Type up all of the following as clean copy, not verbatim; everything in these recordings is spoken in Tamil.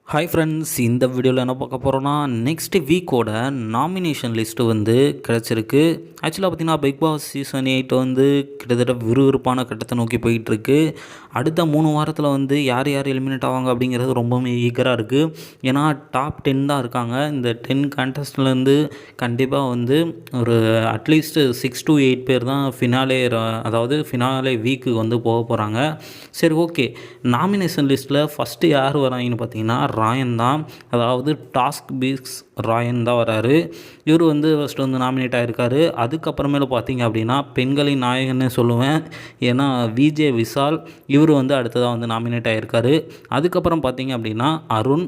ஹாய் ஃப்ரெண்ட்ஸ், இந்த வீடியோவில் என்ன பார்க்க போகிறோன்னா, நெக்ஸ்ட் வீக்கோட நாமினேஷன் லிஸ்ட்டு வந்து கிடச்சிருக்கு. ஆக்சுவலாக பார்த்திங்கன்னா பிக் பாஸ் சீசன் 8 வந்து கிட்டத்தட்ட விறுவிறுப்பான கட்டத்தை நோக்கி போயிட்டுருக்கு. அடுத்த 3 வாரத்தில் வந்து யார் யார் எலிமினேட் ஆவாங்க அப்படிங்கிறது ரொம்பவுமே ஈகராக இருக்குது. ஏன்னா டாப் 10 தான் இருக்காங்க. இந்த 10 கான்டெஸ்ட்லேருந்து கண்டிப்பாக வந்து ஒரு அட்லீஸ்ட் 6 to 8 பேர் தான் அதாவது ஃபினாலே வீக்கு வந்து போக போகிறாங்க. சரி, ஓகே. நாமினேஷன் லிஸ்ட்டில் ஃபஸ்ட்டு யார் வராங்கன்னு பார்த்தீங்கன்னா ராயன் தான். அதாவது டாஸ்க் பீக்ஸ் ராயன் தான் வராரு. இவர் வந்து ஃபஸ்ட்டு வந்து நாமினேட் ஆகிருக்காரு. அதுக்கப்புறமேல பார்த்தீங்க அப்படின்னா பெண்களின் நாயகன்னு சொல்லுவேன். ஏன்னா விஜே விஷால் இவர் வந்து அடுத்ததாக வந்து நாமினேட் ஆகிருக்காரு. அதுக்கப்புறம் பார்த்தீங்க அப்படின்னா அருண்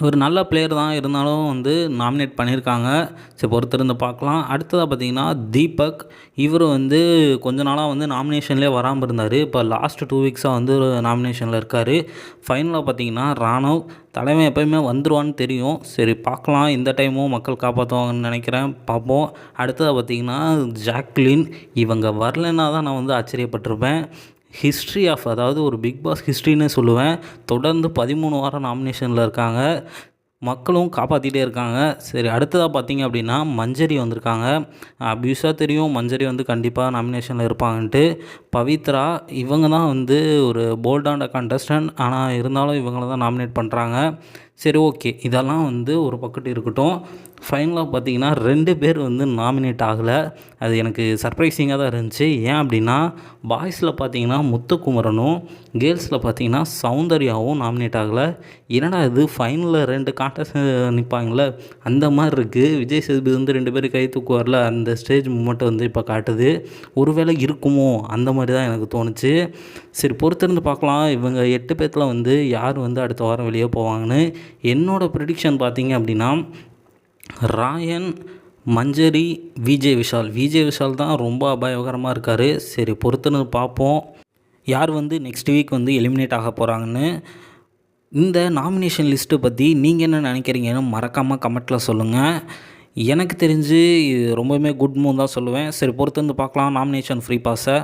ஒரு நல்ல பிளேயர் தான், இருந்தாலும் வந்து நாமினேட் பண்ணியிருக்காங்க. சரி, பொறுத்திருந்து பார்க்கலாம். அடுத்ததாக பார்த்தீங்கன்னா தீபக், இவர் வந்து கொஞ்ச நாளாக வந்து நாமினேஷன்லேயே வராமல் இருந்தார். இப்போ லாஸ்ட் 2 வீக்ஸாக வந்து நாமினேஷனில் இருக்கார். ஃபைனலாக பார்த்தீங்கன்னா ராணவ், தலைமை எப்போயுமே வந்துடுவான்னு தெரியும். சரி, பார்க்கலாம். இந்த டைமும் மக்கள் காப்பாற்றுவாங்கன்னு நினைக்கிறேன், பார்ப்போம். அடுத்ததாக பார்த்தீங்கன்னா ஜாக்லின், இவங்க வரலைன்னா தான் நான் வந்து ஆச்சரியப்பட்டிருப்பேன். அதாவது ஒரு பிக் பாஸ் ஹிஸ்ட்ரின்னு சொல்லுவேன். தொடர்ந்து 13 வாரம் நாமினேஷனில் இருக்காங்க. மக்களும் காப்பாற்றிட்டே இருக்காங்க. சரி, அடுத்ததாக பார்த்தீங்க அப்படின்னா மஞ்சரி வந்திருக்காங்க. அப்யூஸாக தெரியும், மஞ்சரி வந்து கண்டிப்பாக நாமினேஷனில் இருப்பாங்கன்ட்டு. பவித்ரா, இவங்க தான் வந்து ஒரு போல்டான கண்டஸ்டன்ட், ஆனால் இருந்தாலும் இவங்கள தான் நாமினேட் பண்ணுறாங்க. சரி, ஓகே. இதெல்லாம் வந்து ஒரு பக்கத்து இருக்கட்டும். ஃபைனலாக பார்த்தீங்கன்னா 2 பேர் வந்து நாமினேட் ஆகலை. அது எனக்கு சர்ப்ரைசிங்காக தான் இருந்துச்சு. ஏன் அப்படின்னா பாய்ஸில் பார்த்தீங்கன்னா முத்துக்குமரனும், கேர்ள்ஸில் பார்த்தீங்கன்னா சௌந்தர்யாவும் நாமினேட் ஆகலை. என்னடா இது, ஃபைனலில் 2 கான்டெஸ்ட் நிற்பாங்களே அந்த மாதிரி இருக்குது. விஜய் சேதுபதி வந்து 2 பேர் கை தூக்குவார்ல, அந்த ஸ்டேஜ் மூமெண்ட்டை வந்து இப்போ காட்டுது. ஒருவேளை இருக்குமோ அந்த மாதிரி தான் எனக்கு தோணுச்சு. சரி, பொறுத்திருந்து பார்க்கலாம். இவங்க 8 பேர்த்தில் வந்து யார் வந்து அடுத்த வாரம் வெளியே போவாங்கன்னு. என்னோடய ப்ரிடிக்ஷன் பார்த்தீங்க அப்படின்னா ராயன், மஞ்சரி, விஜே விஷால் தான் ரொம்ப அபாயகரமாக இருக்கார். சரி, பொறுத்துன்னு பார்ப்போம் யார் வந்து நெக்ஸ்ட் வீக் வந்து எலிமினேட் ஆக போகிறாங்கன்னு. இந்த நாமினேஷன் லிஸ்ட்டு பற்றி நீங்கள் என்ன நினைக்கிறீங்கன்னு மறக்காமல் கமெண்ட்டில் சொல்லுங்கள். எனக்கு தெரிஞ்சு இது ரொம்பவுமே குட் மூவ் தான் சொல்லுவேன். சரி, பொறுத்து வந்து பார்க்கலாம் நாமினேஷன் ஃப்ரீ பாஸை.